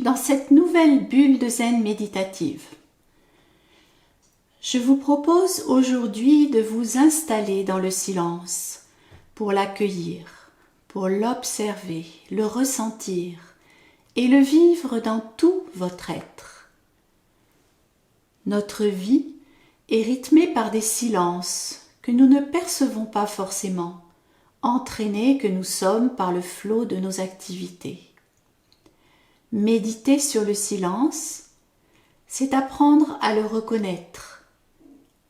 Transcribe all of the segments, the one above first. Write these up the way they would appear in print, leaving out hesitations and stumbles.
dans cette nouvelle bulle de zen méditative. Je vous propose aujourd'hui de vous installer dans le silence pour l'accueillir, pour l'observer, le ressentir et le vivre dans tout votre être. Notre vie est rythmée par des silences que nous ne percevons pas forcément, entraînés que nous sommes par le flot de nos activités. Méditer sur le silence, c'est apprendre à le reconnaître,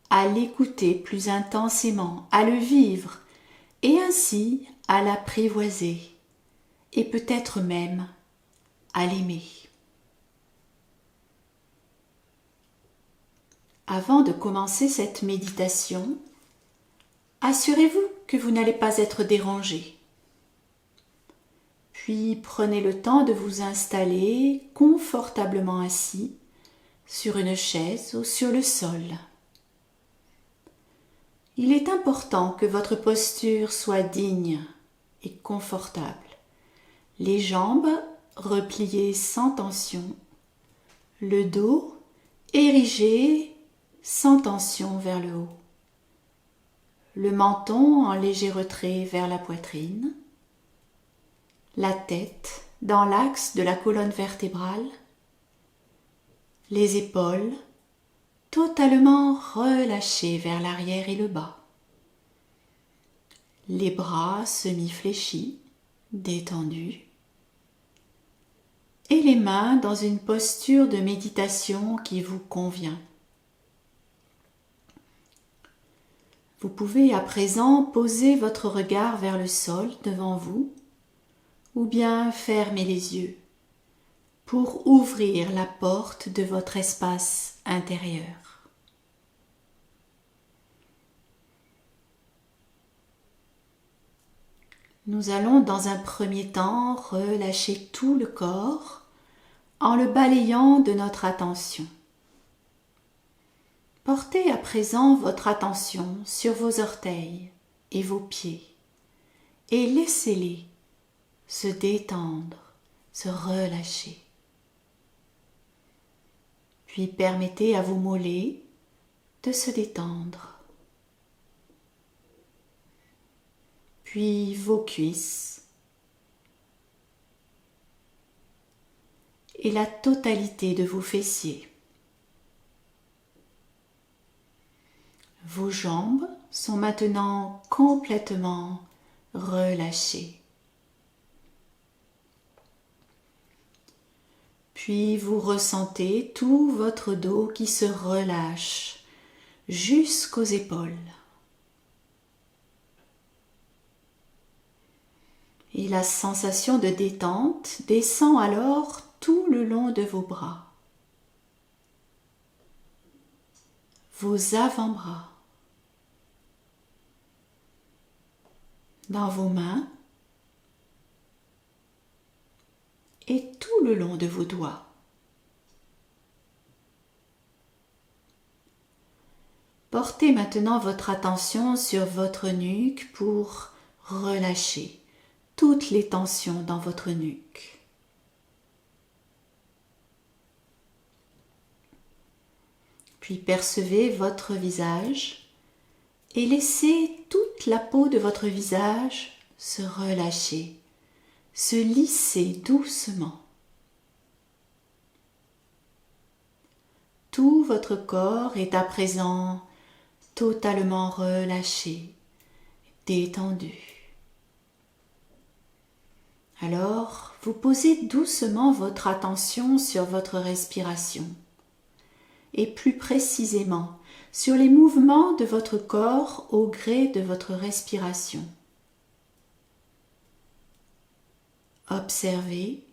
à l'écouter plus intensément, à le vivre et ainsi à l'apprivoiser et peut-être même à l'aimer. Avant de commencer cette méditation, assurez-vous que vous n'allez pas être dérangé. Puis prenez le temps de vous installer confortablement assis sur une chaise ou sur le sol. Il est important que votre posture soit digne et confortable. Les jambes repliées sans tension, le dos érigé sans tension vers le haut, le menton en léger retrait vers la poitrine, la tête dans l'axe de la colonne vertébrale, les épaules totalement relâchées vers l'arrière et le bas, les bras semi-fléchis, détendus, et les mains dans une posture de méditation qui vous convient. Vous pouvez à présent poser votre regard vers le sol devant vous ou bien fermer les yeux pour ouvrir la porte de votre espace intérieur. Nous allons dans un premier temps relâcher tout le corps en le balayant de notre attention. Portez à présent votre attention sur vos orteils et vos pieds et laissez-les se détendre, se relâcher. Puis permettez à vos mollets de se détendre. Puis vos cuisses et la totalité de vos fessiers. Vos jambes sont maintenant complètement relâchées. Puis vous ressentez tout votre dos qui se relâche jusqu'aux épaules. Et la sensation de détente descend alors tout le long de vos bras, vos avant-bras, dans vos mains et tout le long de vos doigts. Portez maintenant votre attention sur votre nuque pour relâcher toutes les tensions dans votre nuque. Puis percevez votre visage et laissez toute la peau de votre visage se relâcher, se lisser doucement. Tout votre corps est à présent totalement relâché, détendu. Alors, vous posez doucement votre attention sur votre respiration et plus précisément sur les mouvements de votre corps au gré de votre respiration. Observez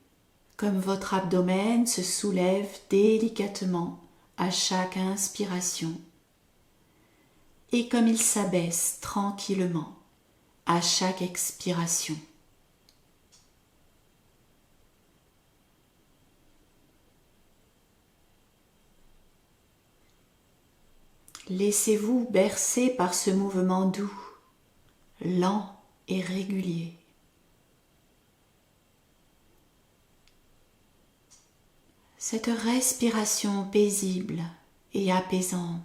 comme votre abdomen se soulève délicatement à chaque inspiration et comme il s'abaisse tranquillement à chaque expiration. Laissez-vous bercer par ce mouvement doux, lent et régulier. cette respiration paisible et apaisante.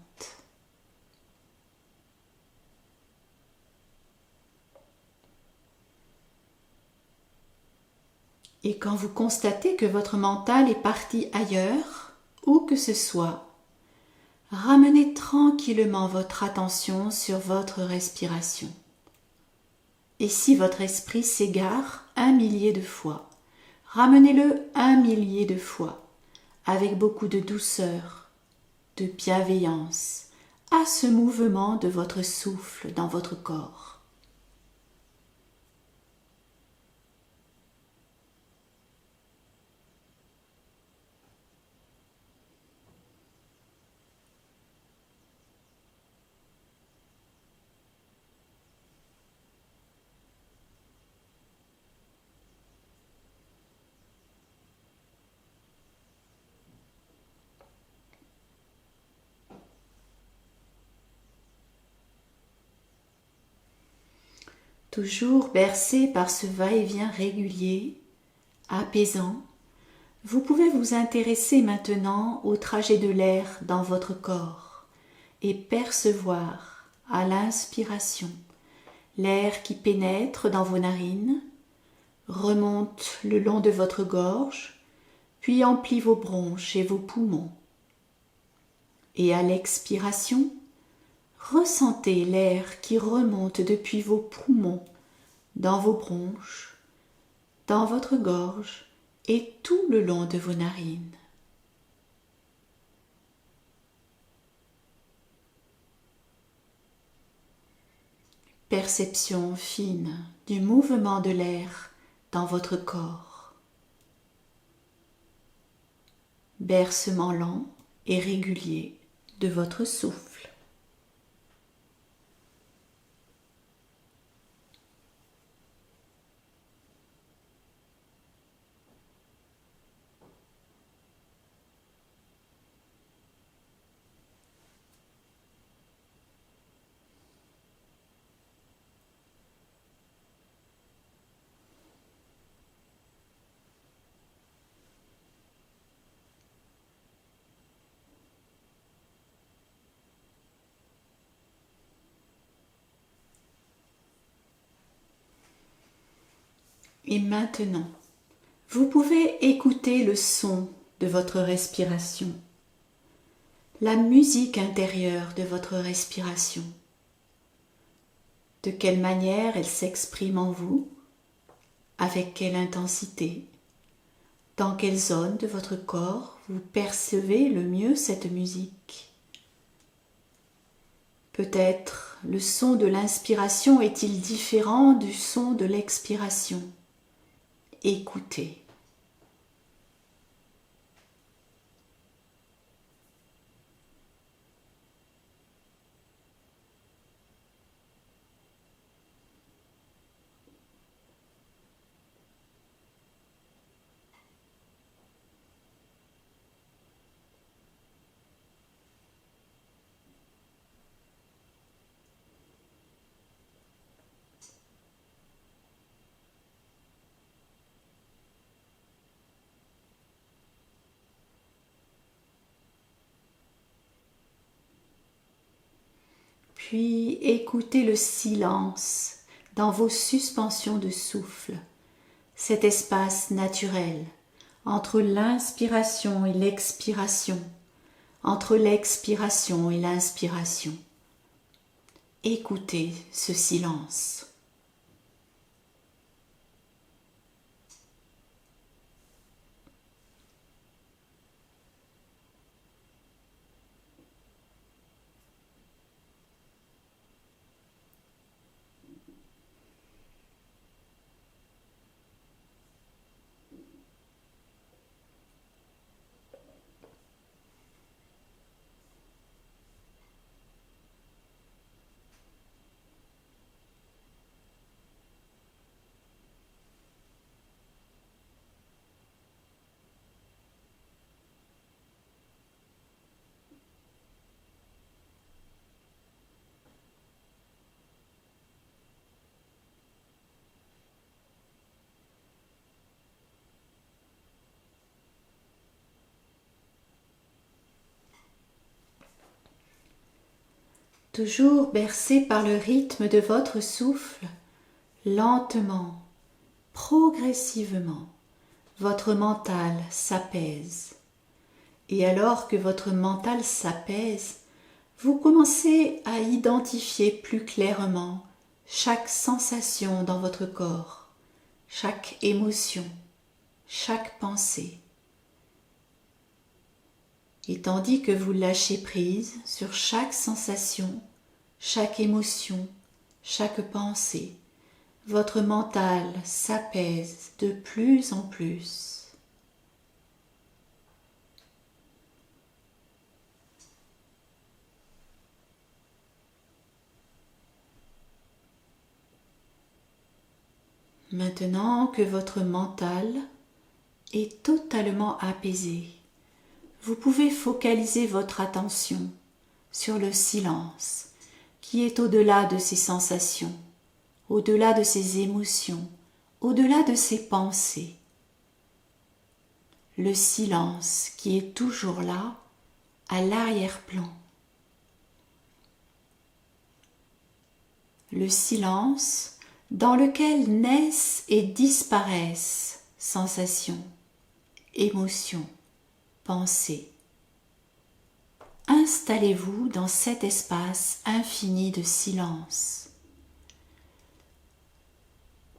Et quand vous constatez que votre mental est parti ailleurs, où que ce soit, ramenez tranquillement votre attention sur votre respiration. Et si votre esprit s'égare 1 millier de fois, ramenez-le 1 millier de fois, avec beaucoup de douceur, de bienveillance, à ce mouvement de votre souffle dans votre corps. Toujours bercé par ce va-et-vient régulier, apaisant, vous pouvez vous intéresser maintenant au trajet de l'air dans votre corps et percevoir, à l'inspiration, l'air qui pénètre dans vos narines, remonte le long de votre gorge, puis emplit vos bronches et vos poumons. Et à l'expiration, ressentez l'air qui remonte depuis vos poumons, dans vos bronches, dans votre gorge et tout le long de vos narines. Perception fine du mouvement de l'air dans votre corps. Bercement lent et régulier de votre souffle. Et maintenant, vous pouvez écouter le son de votre respiration, la musique intérieure de votre respiration. De quelle manière elle s'exprime en vous, avec quelle intensité, dans quelle zone de votre corps vous percevez le mieux cette musique. Peut-être le son de l'inspiration est-il différent du son de l'expiration. Écoutez. Puis écoutez le silence dans vos suspensions de souffle, cet espace naturel entre l'inspiration et l'expiration, entre l'expiration et l'inspiration. Écoutez ce silence. Toujours bercé par le rythme de votre souffle, lentement, progressivement, votre mental s'apaise. Et alors que votre mental s'apaise, vous commencez à identifier plus clairement chaque sensation dans votre corps, chaque émotion, chaque pensée. Et tandis que vous lâchez prise sur chaque sensation, chaque émotion, chaque pensée, votre mental s'apaise de plus en plus. Maintenant que votre mental est totalement apaisé, vous pouvez focaliser votre attention sur le silence qui est au-delà de ces sensations, au-delà de ces émotions, au-delà de ces pensées. Le silence qui est toujours là, à l'arrière-plan. Le silence dans lequel naissent et disparaissent sensations, émotions, pensées. Installez-vous dans cet espace infini de silence.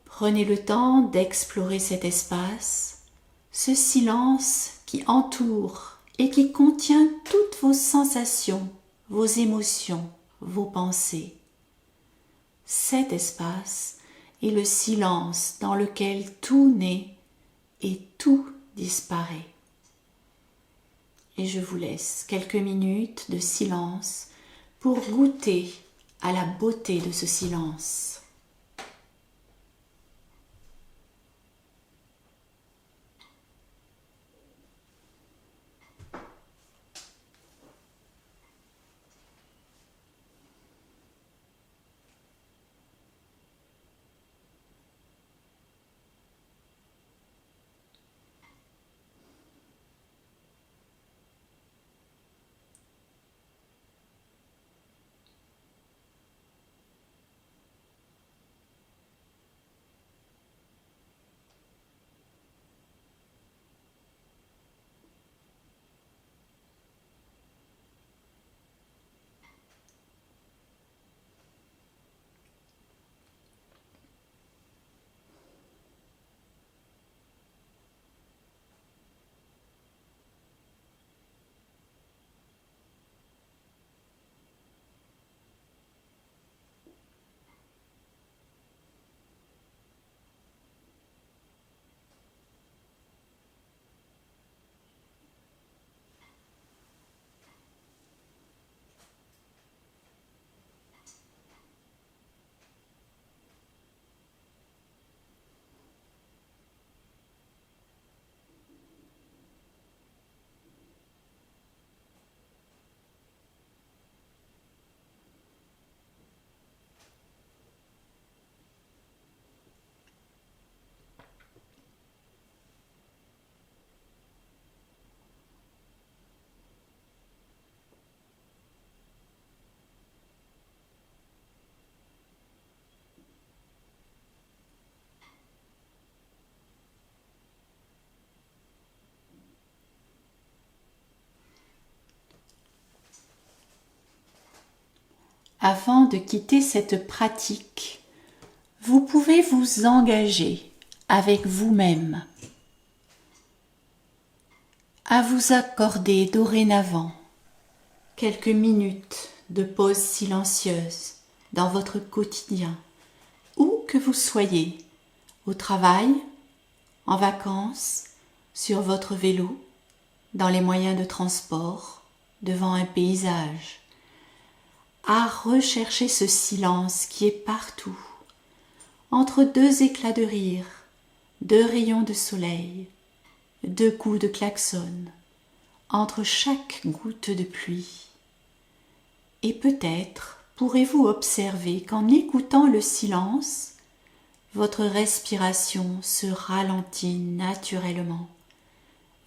Prenez le temps d'explorer cet espace, ce silence qui entoure et qui contient toutes vos sensations, vos émotions, vos pensées. Cet espace est le silence dans lequel tout naît et tout disparaît. Et je vous laisse quelques minutes de silence pour goûter à la beauté de ce silence. Avant de quitter cette pratique, vous pouvez vous engager avec vous-même à vous accorder dorénavant quelques minutes de pause silencieuse dans votre quotidien, où que vous soyez, au travail, en vacances, sur votre vélo, dans les moyens de transport, devant un paysage, à rechercher ce silence qui est partout, entre deux éclats de rire, deux rayons de soleil, deux coups de klaxon, entre chaque goutte de pluie. Et peut-être pourrez-vous observer qu'en écoutant le silence, votre respiration se ralentit naturellement,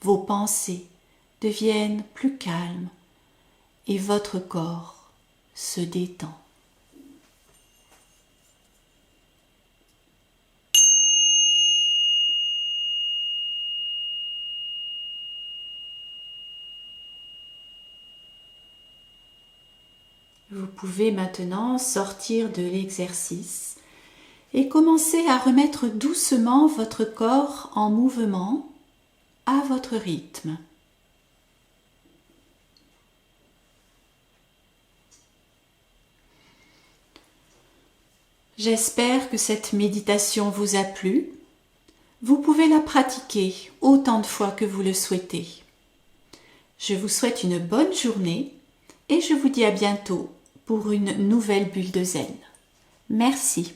vos pensées deviennent plus calmes et votre corps se détend. Vous pouvez maintenant sortir de l'exercice et commencer à remettre doucement votre corps en mouvement à votre rythme. J'espère que cette méditation vous a plu. Vous pouvez la pratiquer autant de fois que vous le souhaitez. Je vous souhaite une bonne journée et je vous dis à bientôt pour une nouvelle bulle de zen. Merci.